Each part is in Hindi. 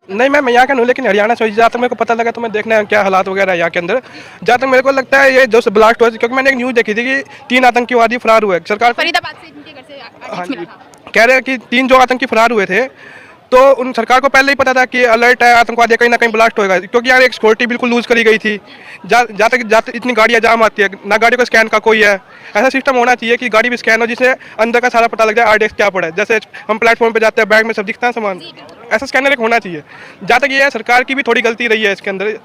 नहीं मैं यहाँ का नहीं, लेकिन हरियाणा से जहाँ तक मेरे को पता लगा तो मैं देखना है क्या हालात वगैरह है यहाँ के अंदर। जहाँ तक मेरे को लगता है ये जो ब्लास्ट हुआ, क्योंकि मैंने एक न्यूज़ देखी थी कि 3 आतंकवादी फरार हुए। सरकार फरीदाबाद से इनके घर से हाँ मिला जी, था। कह रहे हैं कि 3 जो आतंकी फरार हुए थे, तो उन सरकार को पहले ही पता था कि अलर्ट है, आतंकवादी कहीं ना कहीं ब्लास्ट होएगा, क्योंकि यार एक सिक्योरिटी बिल्कुल लूज करी गई थी। जहाँ तक इतनी गाड़ियाँ जाम आती है ना, गाड़ी को स्कैन का कोई है, ऐसा सिस्टम होना चाहिए कि गाड़ी भी स्कैन हो जिससे अंदर का सारा पता लग जाए आरडीएक्स क्या पड़ा है। जैसे हम प्लेटफॉर्म पे जाते हैं, बैग में सब दिखता है सामान, ऐसा स्कैनर एक होना चाहिए। जहाँ तक ये है, सरकार की भी थोड़ी गलती रही है इसके अंदर।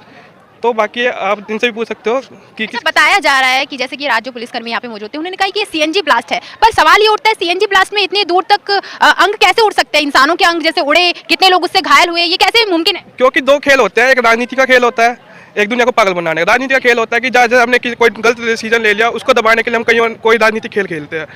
तो बाकी आप इनसे भी पूछ सकते हो कि अच्छा, बताया जा रहा है कि जैसे कि राज्य पुलिसकर्मी यहाँ पे मौजूद थे, उन्होंने कहा कि ये सीएनजी ब्लास्ट है, पर सवाल ये उठता है सीएनजी ब्लास्ट में इतनी दूर तक अंग कैसे उड़ सकते हैं, इंसानों के अंग जैसे उड़े, कितने लोग उससे घायल हुए, ये कैसे मुमकिन है? क्योंकि 2 खेल होते हैं, एक राजनीति का खेल होता है, एक दुनिया को पागल बनाने का। राजनीति का खेल होता है कि जैसे हमने कोई गलत डिसीजन ले लिया, उसको दबाने के लिए हम कहीं कोई राजनीतिक खेल खेलते हैं।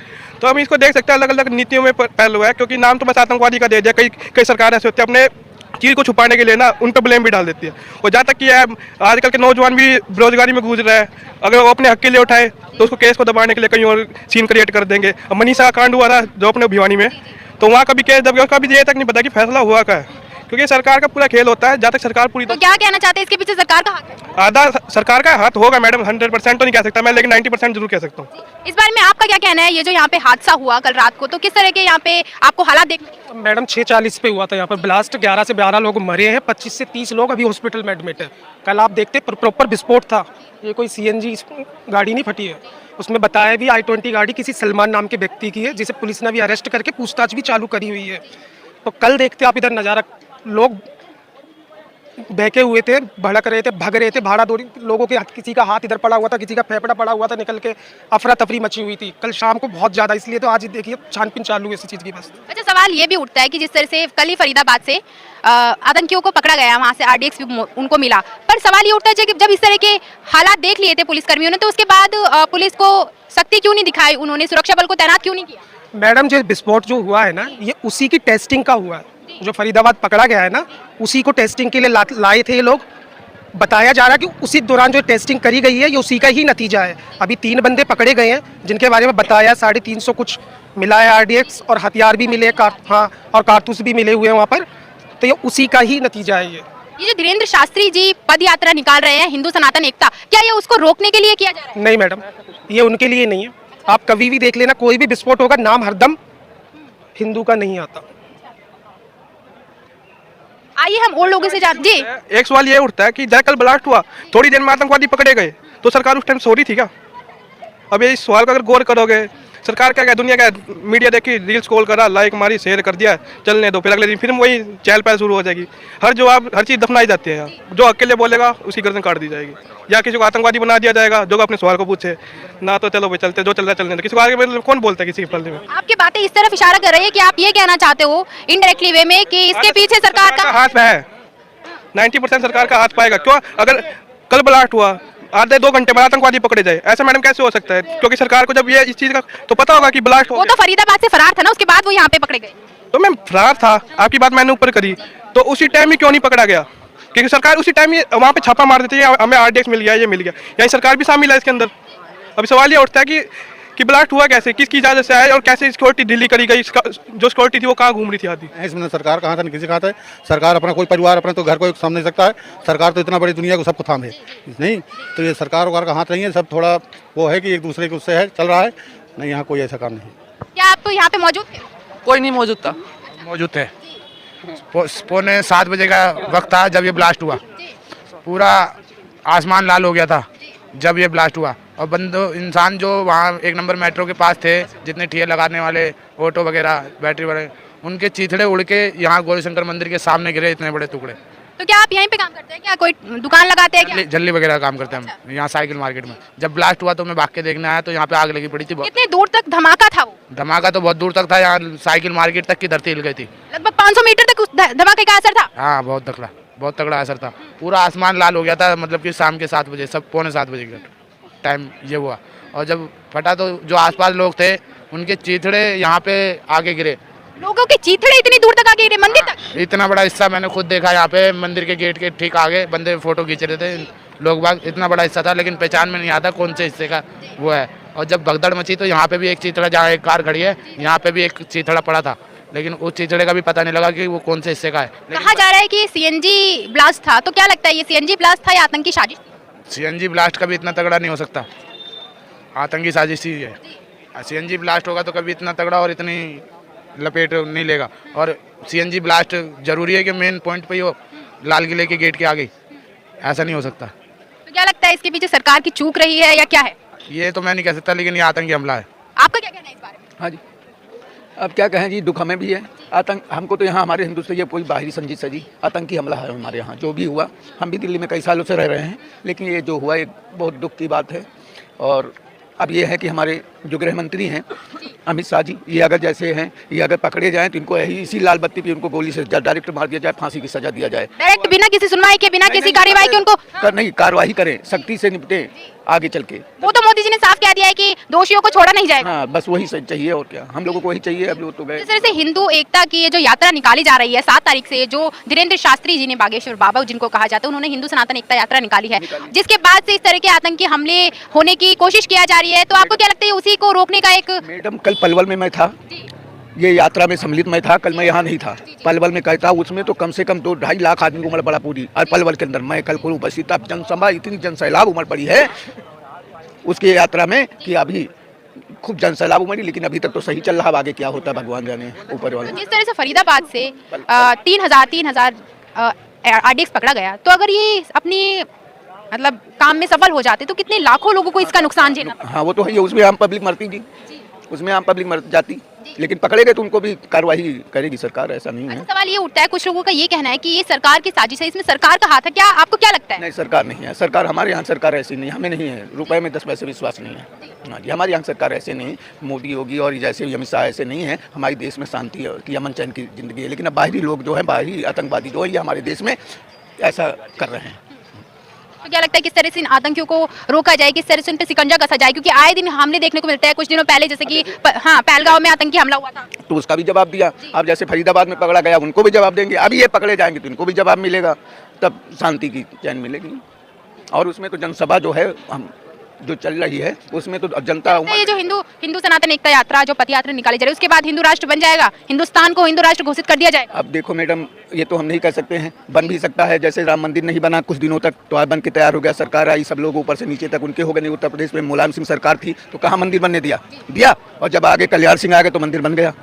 तो हम इसको देख सकते हैं, अलग अलग नीतियों में पहलू है, क्योंकि नाम तो बस आतंकवादी का दे दिया। कई सरकार ऐसे होती है अपने चीज़ को छुपाने के लिए ना, उन पर ब्लेम भी डाल देती है। और जहाँ तक कि आजकल के नौजवान भी बेरोजगारी में गूंज रहे हैं, अगर वो अपने हक के लिए उठाए तो उसको केस को दबाने के लिए कहीं और सीन क्रिएट कर देंगे। अब मनीषा का कांड हुआ था जो अपने भिवानी में, तो वहाँ का भी केस दब गया, उसका भी ये तक नहीं पता कि फैसला हुआ क्या है, क्योंकि सरकार का पूरा खेल होता है। जहाँ तक सरकार पूरी तो क्या कहना चाहते हैं, इसके पीछे सरकार का हाथ है? आधा सरकार का हाथ होगा मैडम, 100% तो नहीं कह सकता मैं, लेकिन 90% जरूर कह सकता हूँ। इस बारे में आपका क्या कहना है? ये जो यहाँ पे हादसा हुआ कल रात को, तो किस तरह के यहाँ पे आपको हालात देखने? मैडम 6:40 पे हुआ था यहाँ पर ब्लास्ट। 11 से 12 लोग मरे हैं, 25 से 30 लोग अभी हॉस्पिटल में एडमिट है। कल आप देखते प्रॉपर विस्फोट था, ये कोई सीएनजी गाड़ी नहीं फटी है। उसमें बताया भी i20 गाड़ी किसी सलमान नाम के व्यक्ति की है, जिसे पुलिस ने भी अरेस्ट करके पूछताछ भी चालू करी हुई है। तो कल देखते आप इधर नज़ारा, लोग बहके हुए थे, भड़क रहे थे, भग रहे थे, भाड़ा दौड़ी, लोगों के किसी का हाथ इधर पड़ा हुआ था, किसी का फेफड़ा पड़ा हुआ था निकल के, अफरा तफरी मची हुई थी कल शाम को बहुत ज़्यादा। इसलिए तो आज देखिए छानबीन चालू है इसी चीज़ की बस। अच्छा, सवाल ये भी उठता है कि जिस तरह से कल ही फरीदाबाद से आतंकियों को पकड़ा गया, वहाँ से आरडीएक्स भी उनको मिला, पर सवाल ये उठता है कि जब इस तरह के हालात देख लिए थे पुलिसकर्मियों ने, तो उसके बाद पुलिस को सख्ती क्यों नहीं दिखाई, उन्होंने सुरक्षा बल को तैनात क्यों नहीं किया? मैडम जो विस्फोट जो हुआ है ना, ये उसी की टेस्टिंग का हुआ है। जो फरीदाबाद पकड़ा गया है ना, उसी को टेस्टिंग के लिए लाए थे ये लोग। बताया जा रहा है कि उसी दौरान जो टेस्टिंग करी गई है, ये उसी का ही नतीजा है। अभी 3 बंदे पकड़े गए हैं, जिनके बारे में बताया 350 कुछ मिला है आरडीएक्स, और हथियार भी मिले, और कारतूस भी मिले हुए हैं वहाँ पर। तो ये उसी का ही नतीजा है। ये जो धीरेन्द्र शास्त्री जी पद यात्रा निकाल रहे हैं हिंदू सनातन एकता, क्या ये उसको रोकने के लिए किया जा रहा है? नहीं मैडम, ये उनके लिए नहीं है। आप कभी भी देख लेना, कोई भी विस्फोट होगा, नाम हरदम हिंदू का नहीं आता। आइए हम और लोगों से जान जी। एक सवाल ये उठता है कि जब कल ब्लास्ट हुआ, थोड़ी देर में आतंकवादी पकड़े गए, तो सरकार उस टाइम सो रही थी क्या? अब ये इस सवाल का अगर गौर करोगे, सरकार क्या दुनिया का मीडिया देखी, रील्स कॉल करा, लाइक मारी, शेयर कर दिया, चलने दो, फिर अगले दिन फिर वही चहल पहल शुरू हो जाएगी। हर चीज़ दफनाई जाती है। जो अकेले बोलेगा उसकी गर्दन काट दी जाएगी, या किसी को आतंकवादी बना दिया जाएगा जो अपने सवाल को पूछे ना। तो चलो भाई चलते, जो चल रहा है चलने दो, किसी को आगे मतलब कौन बोलता है किसी के पल्ले में? आपकी बातें इस तरफ इशारा कर रही है कि आप ये कहना चाहते हो इनडायरेक्टली वे में कि इसके पीछे सरकार का हाथ है। 90% सरकार का हाथ पाएगा। क्यों? अगर कल ब्लास्ट हुआ, आधे 2 घंटे बाद आतंकवादी पकड़े जाए, ऐसा मैडम कैसे हो सकता है? क्योंकि सरकार को जब ये इस चीज का तो पता होगा कि ब्लास्ट हो, वो तो फरीदाबाद से फरार था ना, उसके बाद वो यहाँ पे पकड़े गए। तो मैम फरार था, आपकी बात मैंने ऊपर करी, तो उसी टाइम ही क्यों नहीं पकड़ा गया? क्योंकि सरकार उसी टाइम ही वहाँ पे छापा मार देती है, हमें आरडीएक्स मिल गया, ये मिल गया, यही सरकार भी शामिल है इसके अंदर। अभी सवाल ये उठता है कि ब्लास्ट हुआ कैसे, किसकी इजाजत से आया, और कैसे सिक्योरिटी ढीली करी गई, जो सिक्योरिटी थी वो कहाँ घूम रही थी आदि? इसमें सरकार कहाँ था, किसी कहाँ था? सरकार अपना कोई परिवार अपना तो घर को सामने सकता है। सरकार तो इतना बड़ी दुनिया को सबको थामे नहीं, तो ये सरकार वकार का हाथ नहीं है। सब थोड़ा वो है कि एक दूसरे के उससे है चल रहा है, नहीं यहाँ कोई ऐसा काम नहीं। क्या आप तो यहाँ पे मौजूद थे? कोई नहीं मौजूद था। मौजूद थे। 6:45 का वक्त था जब ये ब्लास्ट हुआ। पूरा आसमान लाल हो गया था जब ये ब्लास्ट हुआ, और इंसान जो वहाँ 1 नंबर मेट्रो के पास थे, जितने ठिये लगाने वाले ऑटो वगैरह बैटरी वाले, उनके चीथड़े उड़ के यहाँ गौरीशंकर मंदिर के सामने गिरे इतने बड़े टुकड़े। तो क्या आप यहीं पे काम करते हैं, क्या कोई दुकान लगाते हैं क्या? जल्दी वगैरह काम करते हैं हम यहाँ साइकिल मार्केट में। जब ब्लास्ट हुआ तो मैं भाग के देखने आया तो यहाँ पे आग लगी पड़ी थी। कितने दूर तक धमाका था वो? धमाका तो बहुत दूर तक था, यहाँ साइकिल मार्केट तक की धरती हिल गई थी। लगभग 500 मीटर तक उस धमाके का असर था। हाँ, बहुत तगड़ा असर था। पूरा आसमान लाल हो गया था, मतलब कि शाम के 7 बजे, सब 6:45 बजे का टाइम ये हुआ। और जब फटा तो जो आसपास लोग थे उनके चीथड़े यहाँ पे आगे गिरे। लोगों के चीथड़े इतनी दूर तक आगे गिरे, मंदिर तक? इतना बड़ा हिस्सा मैंने खुद देखा यहाँ पे, मंदिर के गेट के ठीक आगे बंदे फोटो खींच रहे थे लोग बाग। इतना बड़ा हिस्सा था, लेकिन पहचान में नहीं आता कौन से हिस्से का वो है। और जब भगदड़ मची तो यहाँ पे भी एक चीथड़ा, जहाँ एक कार खड़ी है यहाँ पे भी एक चीथड़ा पड़ा था, लेकिन उस चिचड़े का भी पता नहीं लगा कि वो कौन से हिस्से का है। कहा जा रहा है कि सीएनजी ब्लास्ट था, तो क्या लगता है ये सीएनजी ब्लास्ट था या आतंकी साजिश थी? सीएनजी ब्लास्ट कभी इतना तगड़ा नहीं हो सकता, आतंकी साजिश ही है। सीएनजी ब्लास्ट होगा तो कभी इतना तगड़ा और इतनी लपेट नहीं लेगा। और सीएनजी ब्लास्ट जरूरी है कि मेन पॉइंट पे ही हो, लाल किले के गेट के आगे, ऐसा नहीं हो सकता। तो क्या लगता है इसके पीछे सरकार की चूक रही है या क्या है? ये तो मैं नहीं कह सकता, लेकिन ये आतंकी हमला है। आपका क्या कहना है इस बारे में? हाँ जी, अब क्या कहें जी, दुख हमें भी है। आतंक हमको तो यहाँ हमारे हिंदू से ये कोई बाहरी संजीत सजी आतंकी हमला है हमारे यहाँ। जो भी हुआ, हम भी दिल्ली में कई सालों से रह रहे हैं, लेकिन ये जो हुआ एक बहुत दुख की बात है। और अब ये है कि हमारे जो गृह मंत्री हैं अमित शाह जी, ये अगर जैसे हैं, ये अगर पकड़े जाएं तो इनको इसी लाल बत्ती पे उनको गोली से डायरेक्ट मार दिया जाए, फांसी की सजा दिया जाए, डायरेक्ट बिना किसी सुनवाई के, बिना किसी कार्रवाई के उनको नहीं कार्रवाई करें, सख्ती से निपटे आगे चल के। वो तो मोदी जी ने साफ कह दिया है कि दोषियों को छोड़ा नहीं जाएगा। हाँ, बस वही चाहिए और क्या, हम लोगों को वही चाहिए। अब वो तो गए। जिस तरह से हिंदू एकता की ये जो यात्रा निकाली जा रही है 7 तारीख से, जो धीरेन्द्र शास्त्री जी ने, बागेश्वर बाबा जिनको कहा जाता है, उन्होंने हिंदू सनातन एकता यात्रा निकाली है, जिसके बाद से इस तरह के आतंकी हमले होने की कोशिश किया जा रही है, तो आपको क्या लगता है उसी को रोकने का एक? मैडम, कल पलवल में मैं था, ये यात्रा में सम्मिलित मैं था, कल मैं यहाँ नहीं था, पलवल में कहता, उसमें तो कम से कम 2-2.5 लाख आदमी को उमड़ पड़ा पूरी, और पलवल के अंदर मैं कल को उपस्थित था। जनसभा, इतनी जनसैलाब उमड़ पड़ी है उसकी यात्रा में कि अभी खूब जनसैलाब उमड़ी, लेकिन अभी तक तो सही चल रहा है। आगे क्या होता है भगवान जाने, ऊपर वाला। जिस तरह से फरीदाबाद से 3,000 आरडीएक्स पकड़ा गया, तो अगर ये अपनी मतलब काम में सफल हो जाते तो कितने लाखों लोगों को इसका नुकसान झेलना? हाँ, वो तो है, उसमें आम पब्लिक मरती जी, उसमें आम पब्लिक मर जाती, लेकिन पकड़े गए तो उनको भी कार्रवाई करेगी सरकार, ऐसा नहीं है। सवाल ये उठता है, कुछ लोगों का ये कहना है कि ये सरकार की साजिश है, इसमें सरकार का हाथ है, क्या आपको क्या लगता है? नहीं, सरकार नहीं है, सरकार हमारे यहाँ सरकार ऐसी नहीं, हमें नहीं है, रुपए में 10 पैसे विश्वास नहीं है। हाँ जी, हमारे यहाँ सरकार ऐसे नहीं, मोदी योगी और जैसे अमित शाह ऐसे नहीं है। हमारे देश में शांति है कि अमन चैन की जिंदगी है, लेकिन अब बाहरी लोग जो है, बाहरी आतंकवादी जो है, ये हमारे देश में ऐसा कर रहे हैं। तो क्या लगता है किस तरह से इन आतंकियों को रोका जाए, किस तरह से उन पर शिकंजा कसा जाए? क्योंकि आए दिन हमले देखने को मिलता है, कुछ दिनों पहले जैसे कि पहलगांव में आतंकी हमला हुआ था, तो उसका भी जवाब दिया। अब जैसे फरीदाबाद में पकड़ा गया, उनको भी जवाब देंगे। अभी ये पकड़े जाएंगे तो इनको भी जवाब मिलेगा, तब शांति की चैन मिलेगी। और उसमें तो जनसभा जो है हम जो चल रही है, उसमें तो जनता, ये जो हिंदू सनातन एकता यात्रा, जो पद यात्रा निकाली जा रही है, उसके बाद हिंदू राष्ट्र बन जाएगा, हिंदुस्तान को हिंदू राष्ट्र घोषित कर दिया जाएगा? अब देखो मैडम, ये तो हम नहीं कह सकते हैं, बन भी सकता है। जैसे राम मंदिर नहीं बना कुछ दिनों तक, तो आज बन के तैयार हो गया, सरकार आई, सब लोग ऊपर से नीचे तक उनके हो गए। उत्तर प्रदेश में मुलायम सिंह सरकार थी तो कहाँ मंदिर बनने दिया, और जब आगे कल्याण सिंह आ गए तो मंदिर बन गया।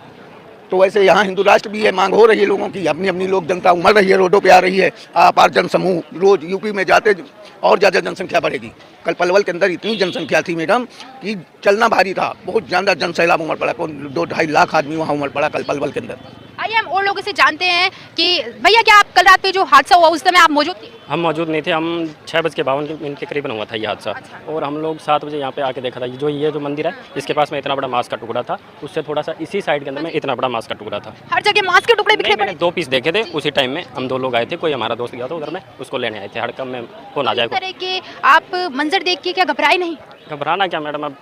तो वैसे यहाँ हिंदू राष्ट्र भी है, मांग हो रही है लोगों की, अपनी अपनी लोग जनता उमड़ रही है, रोडों पे आ रही है, आपार जनसमूह रोज यूपी में जाते और ज़्यादा जनसंख्या बढ़ेगी। कल पलवल के अंदर इतनी जनसंख्या थी मैडम कि चलना भारी था, बहुत ज़्यादा जनसैलाब उमड़ पड़ा, 2-2.5 लाख आदमी वहाँ उमड़ पड़ा कल पलवल के अंदर। आइए हम और लोगों से जानते हैं कि भैया, क्या आप कल रात पे जो हादसा हुआ उस समय आप मौजूद थे? हम मौजूद नहीं थे, हम 6:52 के करीबन हुआ था ये हादसा। और हम लोग 7 बजे यहाँ पे आके देखा था, ये जो मंदिर है, इसके पास में इतना बड़ा मांस का टुकड़ा था, उससे थोड़ा सा इसी साइड के अंदर में इतना बड़ा मांस का टुकड़ा था। हर जगह मांस के टुकड़े बिखरे पड़े। 2 पीस देखे थे उसी टाइम में, हम 2 लोग आए थे, कोई हमारा दोस्त गया था उधर में, उसको लेने आए थे, हड़कम में कौन आ जाए। इस तरह के आप मंजर देख के क्या घबराए नहीं? घबराना क्या मैडम, अब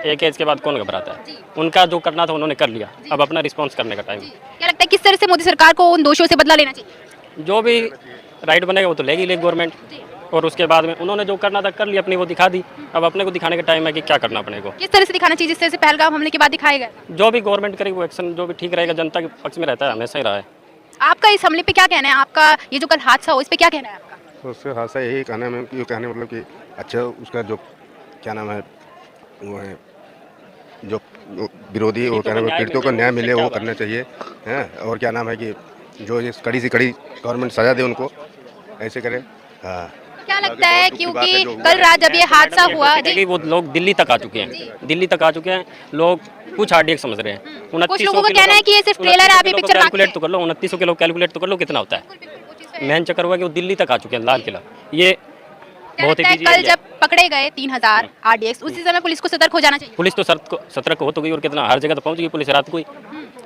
एक एज के बाद कौन घबराता है? उनका जो करना था उन्होंने कर लिया, अब अपना रिस्पॉन्स करने का टाइम। क्या लगता है किस तरह से मोदी सरकार को उन दोषियों से बदला लेना चाहिए? जो भी राइट बनेगा वो तो लेगी गवर्नमेंट, और उसके बाद में उन्होंने जो करना था कर लिया, अपनी वो दिखा दी। अब अपने को दिखाने का टाइम है कि क्या करना अपने को, किस तरह से दिखाना चाहिए जिस तरह से पहलगाम हमले के बाद दिखाया गया? जो भी गवर्नमेंट करेगी वो एक्शन जो भी ठीक रहेगा, जनता के पक्ष में रहता है, हमेशा ही रहा है। आपका इस हमले पे क्या कहना है? आपका ये जो कल हादसा हो, इस पे क्या कहना है आपका? तो उससे हादसा यही कहना है, ये कहने मतलब कि अच्छा उसका जो क्या नाम है, वो है जो विरोधी, वो कहने में पीड़ितों को न्याय मिले, वो करना चाहिए हैं। और क्या नाम है कि जो ये कड़ी से कड़ी गवर्नमेंट सजा दे उनको, ऐसे करे। हाँ, क्या लगता है क्योंकि कल रात जब ये हादसा हुआ, वो लोग दिल्ली तक आ चुके हैं, दिल्ली तक आ चुके हैं लोग, कुछ आरडीएक्स समझ रहे हैं। कुछ लोगों का कहना है कि ये सिर्फ ट्रेलर है, अभी पिक्चर कैलकुलेट तो कर लो, 2900 किलो कैलकुलेट तो कर लो कितना होता है। मेन चक्कर हुआ कि वो दिल्ली तक आ चुके हैं, लाल किला। ये बहुत ही कल जब पकड़े गए 3000 आरडीएक्स, उसी समय पुलिस को सतर्क हो जाना चाहिए। पुलिस तो सतर्क हो तो गई, और कितना हर जगह तो पहुंच गई पुलिस रात को ही,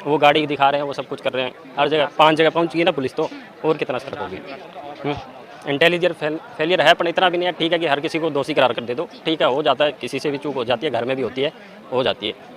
वो गाड़ी दिखा रहे हैं, वो सब कुछ कर रहे हैं, हर जगह 5 जगह पहुंच गई ना पुलिस, तो और कितना सतर्क होगी। इंटेलिजेंस फेलियर है, पर इतना भी नहीं है। ठीक है कि हर किसी को दोषी करार कर दे दो, ठीक है, हो जाता है, किसी से भी चूक हो जाती है, घर में भी होती है, हो जाती है।